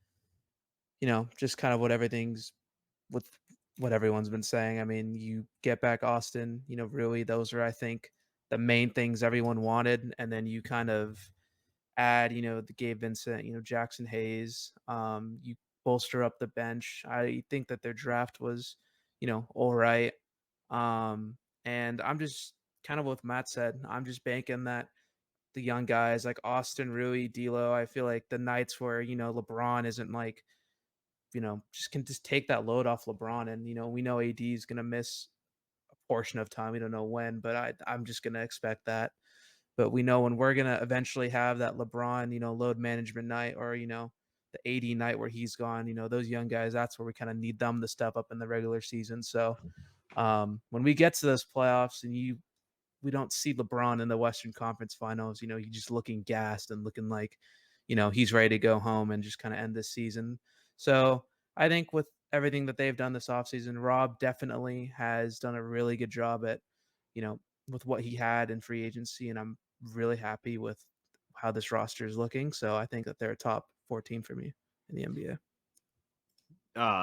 just kind of what everyone's been saying. I mean, you get back Austin, really those are, I think, the main things everyone wanted. And then you kind of add, the Gabe Vincent, Jackson Hayes. You bolster up the bench. I think that their draft was, all right. And I'm just kind of what Matt said. I'm just banking that the young guys like Austin, Rui, D'Lo, I feel like the nights where, LeBron isn't just take that load off LeBron. And, we know AD is going to miss a portion of time. We don't know when, but I'm just going to expect that. But we know when we're going to eventually have that LeBron, load management night, or, the AD night where he's gone, those young guys, that's where we kind of need them to step up in the regular season. So when we get to those playoffs and you we don't see LeBron in the Western Conference Finals. You know, he's just looking gassed and looking like, he's ready to go home and just kind of end this season. So I think with everything that they've done this offseason, Rob definitely has done a really good job at, you know, with what he had in free agency. And I'm really happy with how this roster is looking. So I think that they're a top 14 for me in the NBA.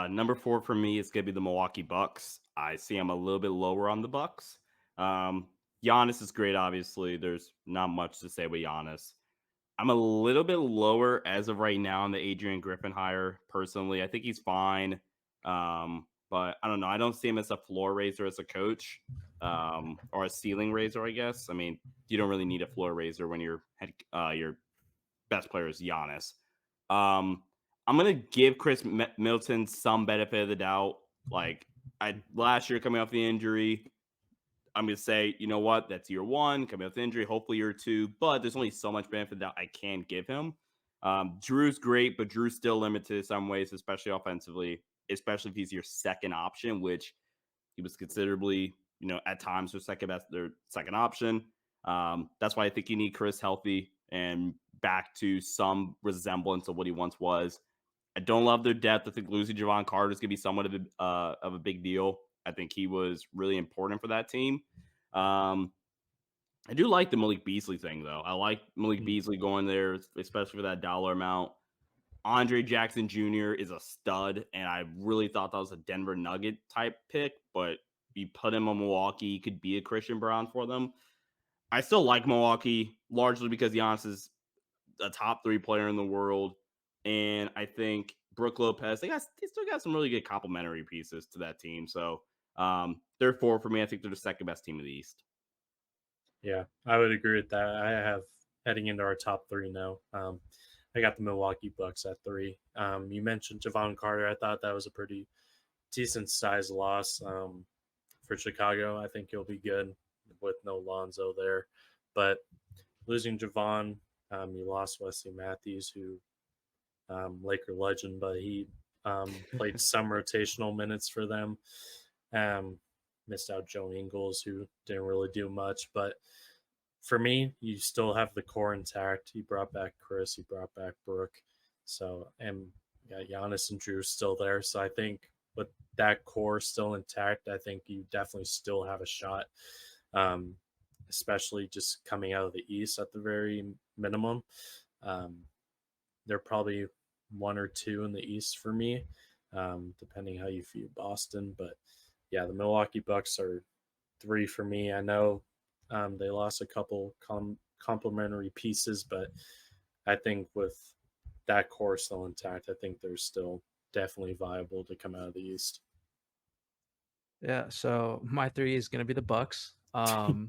Number 4 for me is gonna be the Milwaukee Bucks. I see I'm a little bit lower on the Bucks. Giannis is great, obviously. There's not much to say about Giannis. I'm a little bit lower as of right now on the Adrian Griffin hire. Personally, I think he's fine. But I don't know. I don't see him as a floor raiser as a coach, or a ceiling raiser, I guess. I mean, you don't really need a floor raiser when your best player is Giannis. I'm gonna give Chris Middleton some benefit of the doubt. Like last year coming off the injury, I'm gonna say, you know what, that's year 1 coming off the injury. Hopefully year 2, but there's only so much benefit that I can give him. Drew's great, but Drew's still limited in some ways, especially offensively, especially if he's your second option, which he was considerably, at times their second option. That's why I think you need Chris healthy and back to some resemblance of what he once was. I don't love their depth. I think losing Javon Carter is going to be somewhat of a big deal. I think he was really important for that team. I do like the Malik Beasley thing, though. I like Malik Beasley going there, especially for that dollar amount. Andre Jackson Jr. is a stud, and I really thought that was a Denver Nugget type pick, but you put him on Milwaukee, he could be a Christian Brown for them. I still like Milwaukee, largely because Giannis is a top 3 player in the world. And I think Brook Lopez, they still got some really good complementary pieces to that team. So they're 4 for me. I think they're the second best team in the East.
Yeah, I would agree with that. I have heading into our top 3 now. I got the Milwaukee Bucks at 3. You mentioned Javon Carter. I thought that was a pretty decent size loss for Chicago. I think he'll be good with no Lonzo there. But losing Javon, you lost Wesley Matthews, who Laker legend, but he played some rotational minutes for them. Missed out Joe Ingles, who didn't really do much. But for me, you still have the core intact. He brought back Chris, he brought back Brooke. So, and got Giannis and Drew still there. So I think with that core still intact, I think you definitely still have a shot, especially just coming out of the East at the very minimum. They're probably 1 or 2 in the East for me, depending how you view Boston. But yeah, the Milwaukee Bucks are 3 for me. I know they lost a couple complementary pieces, but I think with that core still intact, I think they're still definitely viable to come out of the East.
Yeah, so my 3 is gonna be the Bucks. I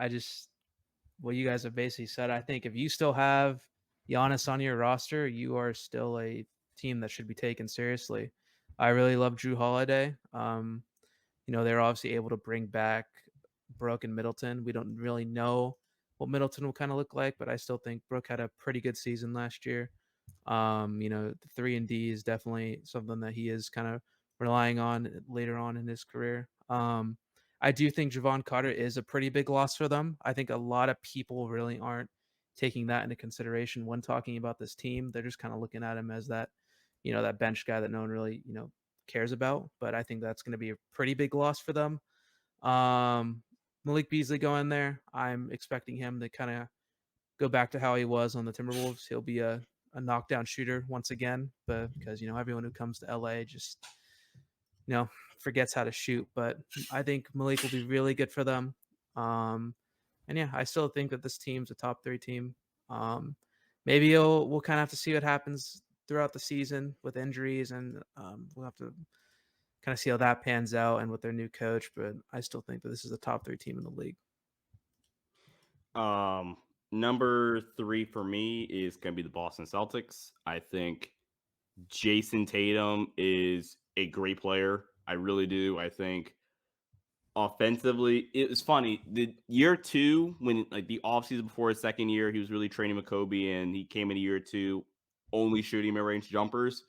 just what you guys have basically said. I think if you still have Giannis on your roster, you are still a team that should be taken seriously. I really love Drew Holiday. They're obviously able to bring back Brooke and Middleton. We don't really know what Middleton will kind of look like, but I still think Brooke had a pretty good season last year. The 3 and D is definitely something that he is kind of relying on later on in his career. I do think Javon Carter is a pretty big loss for them. I think a lot of people really aren't taking that into consideration when talking about this team. They're just kind of looking at him as that, that bench guy that no one really, cares about. But I think that's going to be a pretty big loss for them. Malik Beasley going there. I'm expecting him to kind of go back to how he was on the Timberwolves. He'll be a knockdown shooter once again, but because everyone who comes to LA just forgets how to shoot. But I think Malik will be really good for them. And yeah, I still think that this team's a top 3 team. Maybe we'll kind of have to see what happens throughout the season with injuries, and we'll have to kind of see how that pans out and with their new coach. But I still think that this is a top 3 team in the league.
Number 3 for me is going to be the Boston Celtics. I think Jason Tatum is a great player. I really do. I think offensively, it was funny. The year 2, when like the offseason before his second year, he was really training with Kobe, and he came in year 2 only shooting mid-range jumpers.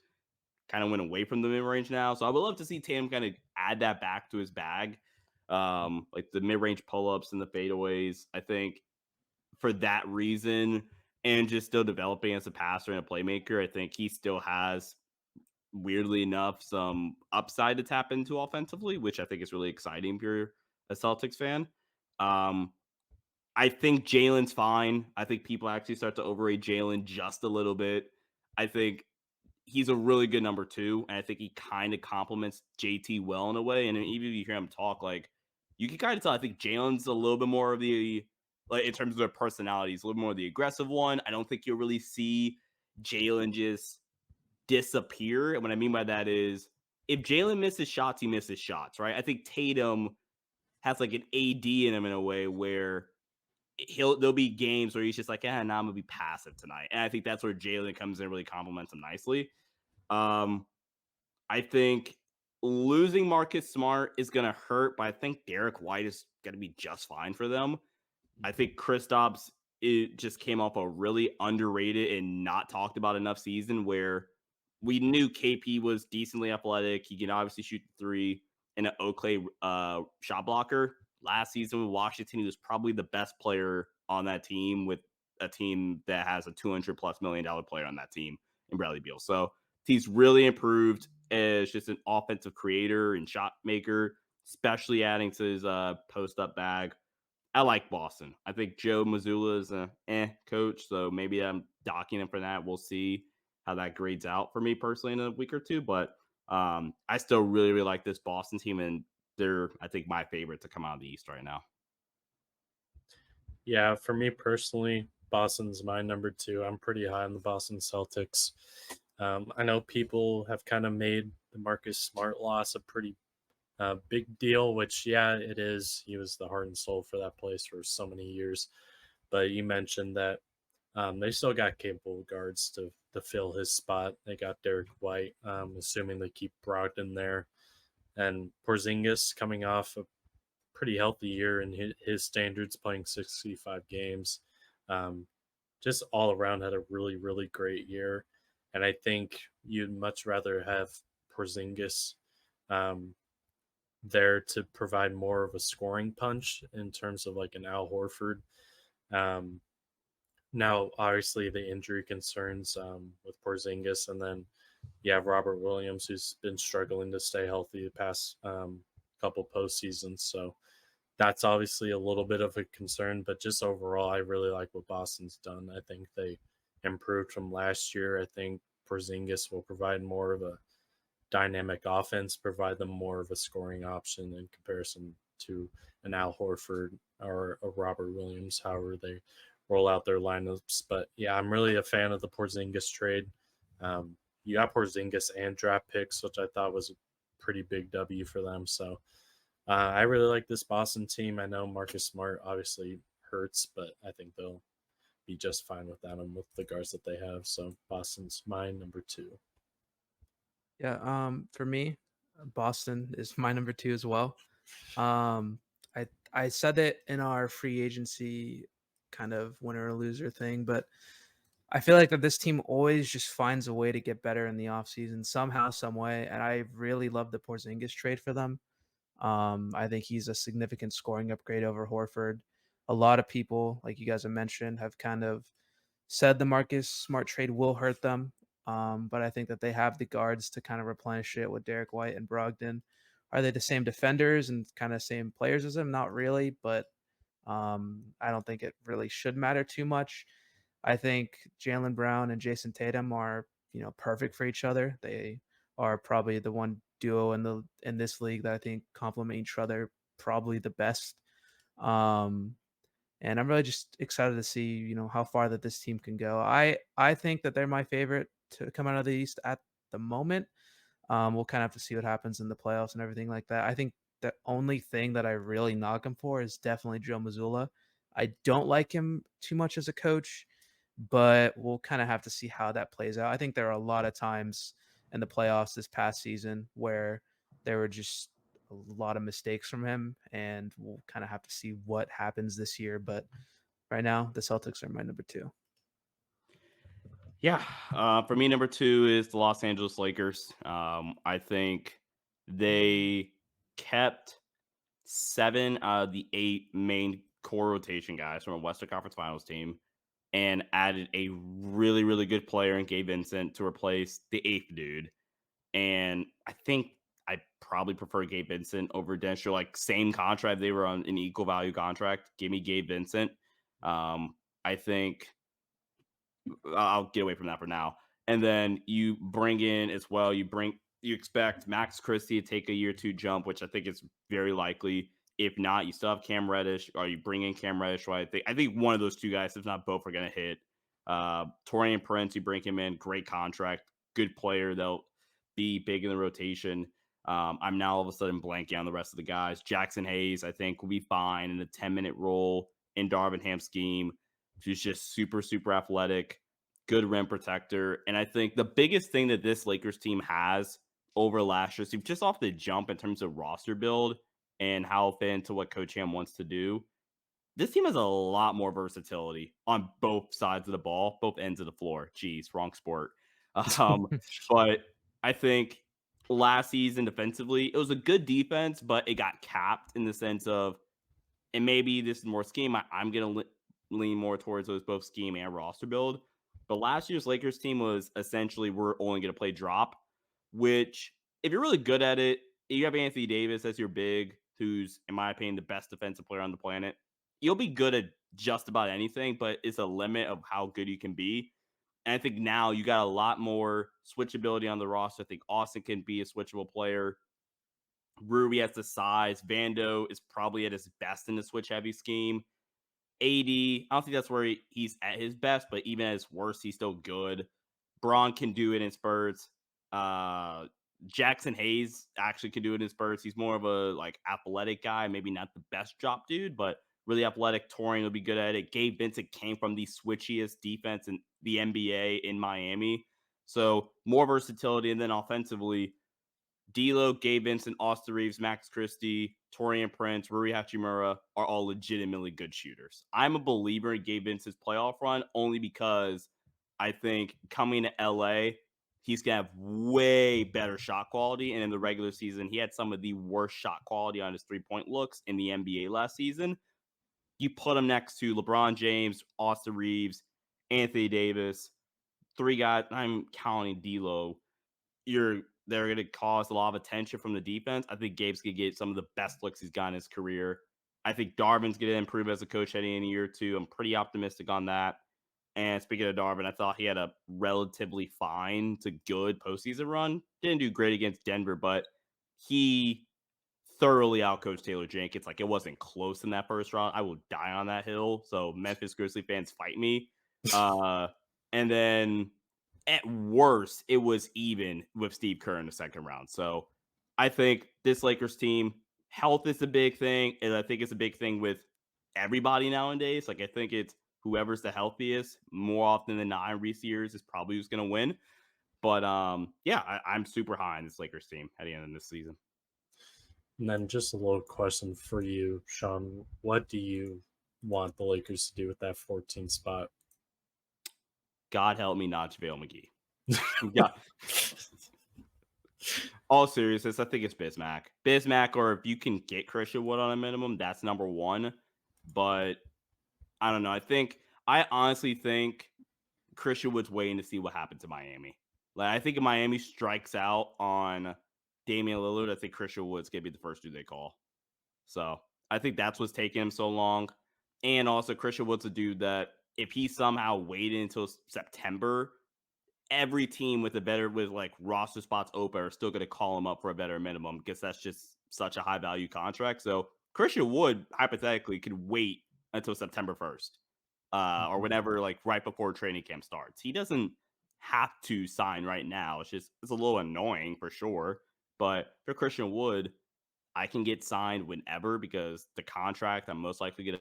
Kind of went away from the mid-range now. So I would love to see Tatum kind of add that back to his bag. like the mid-range pull-ups and the fadeaways. I think for that reason, and just still developing as a passer and a playmaker, I think he still has, weirdly enough, some upside to tap into offensively, which I think is really exciting if you're a Celtics fan. Um, I think Jalen's fine. I think people actually start to overrate Jalen just a little bit. I think he's a really good number two, and I think he kind of complements JT well in a way. And even if you hear him talk, like you can kind of tell, I think Jalen's a little bit more of the, like in terms of their personalities, a little more of the aggressive one. I don't think you'll really see Jalen just disappear. And what I mean by that is if Jalen misses shots, he misses shots, right? I think Tatum has like an AD in him in a way where there'll be games where he's just like, yeah, nah, I'm gonna be passive tonight. And I think that's where Jalen comes in and really complements him nicely. Um, I think losing Marcus Smart is gonna hurt, but I think Derek White is gonna be just fine for them. I think Kristaps, it just came off a really underrated and not talked about enough season where we knew KP was decently athletic. He can obviously shoot the three and an Oakley shot blocker. Last season with Washington, he was probably the best player on that team, with a team that has a $200+ million player on that team in Bradley Beal. So he's really improved as just an offensive creator and shot maker, especially adding to his post up bag. I like Boston. I think Joe Mazzulla is a coach, so maybe I'm docking him for that. We'll see how that grades out for me personally in a week or two. But I still really, really like this Boston team, and they're, I think, my favorite to come out of the East right now.
Yeah, for me personally, Boston's my number two. I'm pretty high on the Boston Celtics. I know people have kind of made the Marcus Smart loss a pretty big deal, which, yeah, it is. He was the heart and soul for that place for so many years. But you mentioned that they still got capable guards to fill his spot. They got Derek White, assuming they keep Brogdon there. And Porzingis coming off a pretty healthy year in his standards, playing 65 games. Um, just all around had a really, really great year. And I think you'd much rather have Porzingis um, there to provide more of a scoring punch in terms of like an Al Horford. Um, Now, obviously, the injury concerns with Porzingis, and then you have Robert Williams, who's been struggling to stay healthy the past couple postseasons. So that's obviously a little bit of a concern, but just overall, I really like what Boston's done. I think they improved from last year. I think Porzingis will provide more of a dynamic offense, provide them more of a scoring option in comparison to an Al Horford or a Robert Williams, however they roll out their lineups. But yeah, I'm really a fan of the Porzingis trade. You got Porzingis and draft picks, which I thought was a pretty big W for them. So I really like this Boston team. I know Marcus Smart obviously hurts, but I think they'll be just fine without him with the guards that they have. So Boston's my number two.
Yeah, for me, Boston is my number two as well. Um, I said it in our free agency kind of winner or loser thing, but I feel like that this team always just finds a way to get better in the offseason somehow, some way. And I really love the Porzingis trade for them. I think he's a significant scoring upgrade over Horford. A lot of people, like you guys have mentioned, have kind of said the Marcus Smart trade will hurt them. But I think that they have the guards to kind of replenish it with Derek White and Brogdon. Are they the same defenders and kind of same players as him? Not really, but I don't think it really should matter too much. I think Jalen Brown and Jason Tatum are, perfect for each other. They are probably the one duo in this league that I think complement each other probably the best. Um, and I'm really just excited to see, how far that this team can go. I think that they're my favorite to come out of the East at the moment. We'll kind of have to see what happens in the playoffs and everything like that. I think the only thing that I really knock him for is definitely Joe Mazzulla. I don't like him too much as a coach, but we'll kind of have to see how that plays out. I think there are a lot of times in the playoffs this past season where there were just a lot of mistakes from him, and we'll kind of have to see what happens this year. But right now, the Celtics are my number two.
Yeah, for me, number two is the Los Angeles Lakers. I think they kept 7 out of the 8 main core rotation guys from a Western Conference Finals team and added a really, really good player in Gabe Vincent to replace the 8th dude. And I think I probably prefer Gabe Vincent over Densher. Like, same contract. They were on an equal value contract. Give me Gabe Vincent. I think I'll get away from that for now. And then you bring in as well, you expect Max Christie to take a year 2 jump, which I think is very likely. If not, you still have Cam Reddish, or you bring in Cam Reddish. Right? I think one of those two guys, if not both, are going to hit. Torian Prince, you bring him in, great contract, good player. They'll be big in the rotation. I'm now all of a sudden blanking on the rest of the guys. Jackson Hayes, I think, will be fine in a 10-minute role in Darvin Ham's scheme. He's just super, super athletic, good rim protector. And I think the biggest thing that this Lakers team has over last year, so just off the jump in terms of roster build and how fit into what Coach Ham wants to do, this team has a lot more versatility on both sides of the ball, both ends of the floor. Geez, wrong sport. But I think last season defensively, it was a good defense, but it got capped in the sense of, and maybe this is more scheme. I'm going to lean more towards those both scheme and roster build. But last year's Lakers team was essentially, we're only going to play drop, which if you're really good at it, you have Anthony Davis as your big, who's, in my opinion, the best defensive player on the planet. You'll be good at just about anything, but it's a limit of how good you can be. And I think now you got a lot more switchability on the roster. I think Austin can be a switchable player. Rui has the size. Vando is probably at his best in the switch heavy scheme. AD, I don't think that's where he's at his best, but even at his worst, he's still good. Braun can do it in spurts. Jackson Hayes actually can do it in spurts. He's more of a like athletic guy, maybe not the best drop dude, but really athletic. Torian will be good at it. Gabe Vincent came from the switchiest defense in the NBA in Miami. So more versatility. And then offensively, D'Lo, Gabe Vincent, Austin Reeves, Max Christie, Torian Prince, Rui Hachimura are all legitimately good shooters. I'm a believer in Gabe Vincent's playoff run only because I think coming to LA, he's going to have way better shot quality. And in the regular season, he had some of the worst shot quality on his 3-point looks in the NBA last season. You put him next to LeBron James, Austin Reeves, Anthony Davis, 3 guys. I'm counting D'Lo. They're going to cause a lot of attention from the defense. I think Gabe's going to get some of the best looks he's got in his career. I think Darvin's going to improve as a coach heading in a year or two. I'm pretty optimistic on that. And speaking of Darvin, I thought he had a relatively fine to good postseason run. Didn't do great against Denver, but he thoroughly outcoached Taylor Jenkins. Like, it wasn't close in that first round. I will die on that hill. So Memphis Grizzly fans, fight me. And then at worst, it was even with Steve Kerr in the second round. So I think this Lakers team, health is a big thing. And I think it's a big thing with everybody nowadays. Like, I think it's whoever's the healthiest more often than not in recent years is probably who's going to win. But yeah, I'm super high on this Lakers team at the end of this season.
And then just a little question for you, Sean. What do you want the Lakers to do with that 14th spot?
God help me, not JaVale McGee. Yeah. All seriousness, I think it's Bismack. Bismack, or if you can get Christian Wood on a minimum, that's number one. But I don't know. I honestly think Christian Wood's waiting to see what happens in Miami. Like, I think if Miami strikes out on Damian Lillard, I think Christian Wood's going to be the first dude they call. So I think that's what's taking him so long. And also, Christian Wood's a dude that if he somehow waited until September, every team with like roster spots open are still going to call him up for a better minimum because that's just such a high value contract. So Christian Wood hypothetically could wait until September 1st or whenever, like right before training camp starts. He doesn't have to sign right now. It's a little annoying for sure. But for Christian Wood, I can get signed whenever because the contract I'm most likely going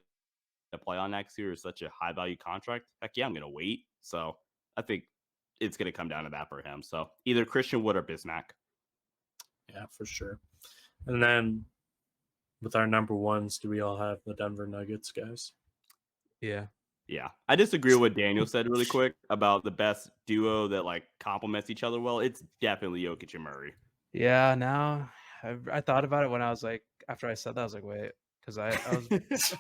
to play on next year is such a high value contract. Heck yeah, I'm going to wait. So I think it's going to come down to that for him. So either Christian Wood or Bismack.
Yeah, for sure. And then with our number ones, do we all have the Denver Nuggets, guys?
Yeah.
Yeah. I disagree with what Daniel said really quick about the best duo that like complements each other well. It's definitely Jokic and Murray.
Yeah, now I thought about it when I was like, after I said that, I was like, wait, because I was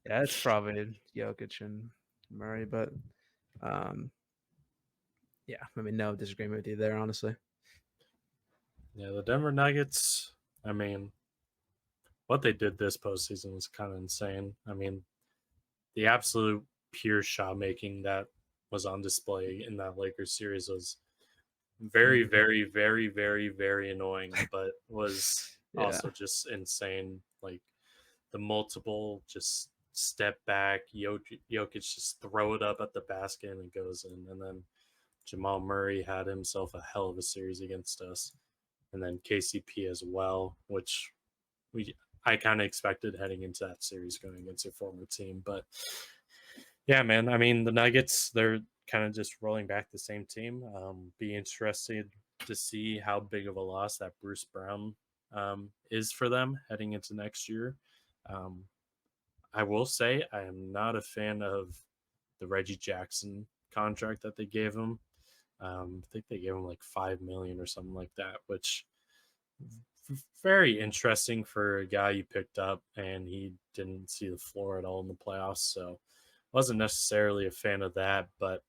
yeah, it's probably Jokic and Murray, but um, yeah, I mean, no disagreement with you there, honestly.
Yeah, the Denver Nuggets. I mean, what they did this postseason was kind of insane. I mean, the absolute pure shot making that was on display in that Lakers series was very,
Mhm.
very, very, very, very annoying, but was
Yeah,
also just insane. Like the multiple just step back, Jokic just throw it up at the basket and it goes in, and then Jamal Murray had himself a hell of a series against us, and then KCP as well, which we I kind of expected heading into that series going against a former team. But yeah, man, I mean the Nuggets, they're kind of just rolling back the same team. Be interested to see how big of a loss that Bruce Brown is for them heading into next year. Um, I will say I am not a fan of the Reggie Jackson contract that they gave him. I think they gave him like 5 million or something like that, which very interesting for a guy you picked up and he didn't see the floor at all in the playoffs. So wasn't necessarily a fan of that, but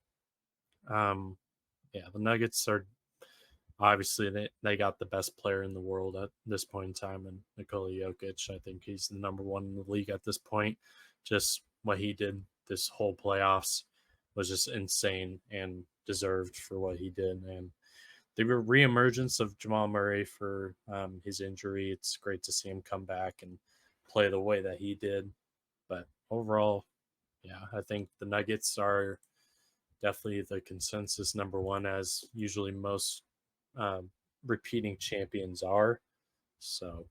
um, yeah, the Nuggets are obviously they got the best player in the world at this point in time, and Nikola Jokic. I think he's the number one in the league at this point. Just what he did this whole playoffs was just insane and deserved for what he did. And the reemergence of Jamal Murray for his injury, it's great to see him come back and play the way that he did. But overall, yeah, I think the Nuggets are definitely the consensus number one, as usually most um, repeating champions are. So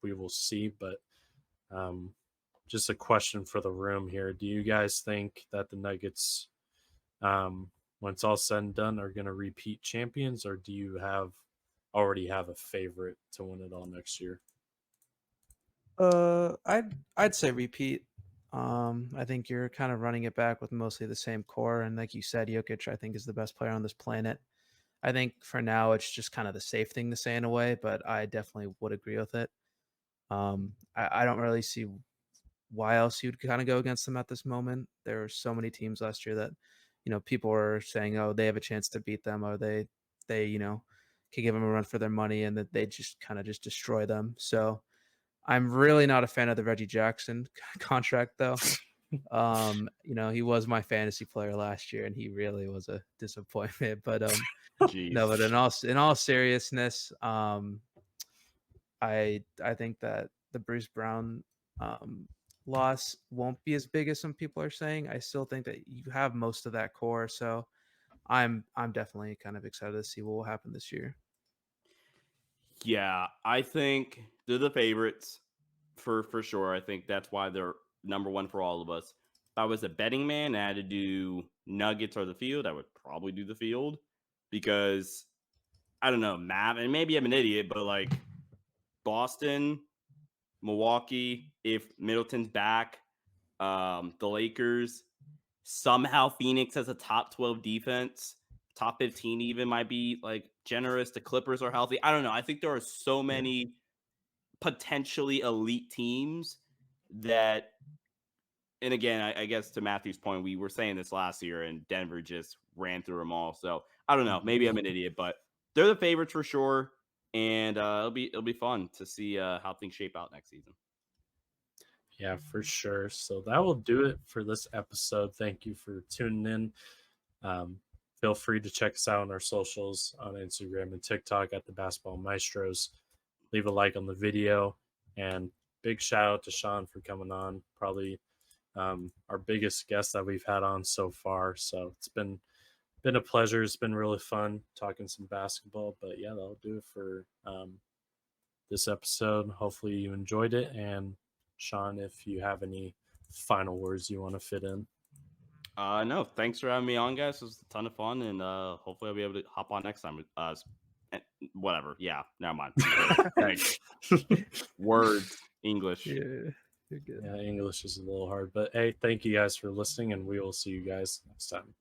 we will see. But um, just a question for the room here: do you guys think that the Nuggets, when it's all said and done, are going to repeat champions, or do you already have a favorite to win it all next year?
I'd say repeat. I think you're kind of running it back with mostly the same core, and like you said, Jokic I think is the best player on this planet. I think for now it's just kind of the safe thing to say in a way, but I definitely would agree with it. I don't really see why else you'd kind of go against them at this moment. There were so many teams last year that, people were saying, oh, they have a chance to beat them, or they could give them a run for their money, and that they just kind of just destroy them. So I'm really not a fan of the Reggie Jackson contract, though. He was my fantasy player last year, and he really was a disappointment. But
Jeez.
no, but in all seriousness, I think that the Bruce Brown loss won't be as big as some people are saying. I still think that you have most of that core, so I'm definitely kind of excited to see what will happen this year.
Yeah, I think they're the favorites for sure. I think that's why they're number one for all of us. If I was a betting man and I had to do Nuggets or the field, I would probably do the field because I don't know, math, and maybe I'm an idiot, but like Boston, Milwaukee, if Middleton's back, the Lakers, somehow Phoenix has a top 12 defense, top 15 even might be like generous. The Clippers are healthy. I don't know. I think there are so many potentially elite teams that, and again, I guess to Matthew's point, we were saying this last year and Denver just ran through them all. So I don't know. Maybe I'm an idiot, but they're the favorites for sure. And it'll be fun to see how things shape out next season.
Yeah, for sure. So that will do it for this episode. Thank you for tuning in. Feel free to check us out on our socials on Instagram and TikTok at the Basketball Maestros. Leave a like on the video, and big shout out to Sean for coming on. Probably our biggest guest that we've had on so far. So it's been a pleasure. It's been really fun talking some basketball. But yeah, that'll do it for this episode. Hopefully you enjoyed it. And Sean, if you have any final words you want to fit in.
No, thanks for having me on, guys. It was a ton of fun, and hopefully I'll be able to hop on next time. Whatever. Yeah, never mind. Thanks. Words, English.
Yeah, you're good.
Yeah, English is a little hard, but hey, thank you guys for listening, and we will see you guys next time.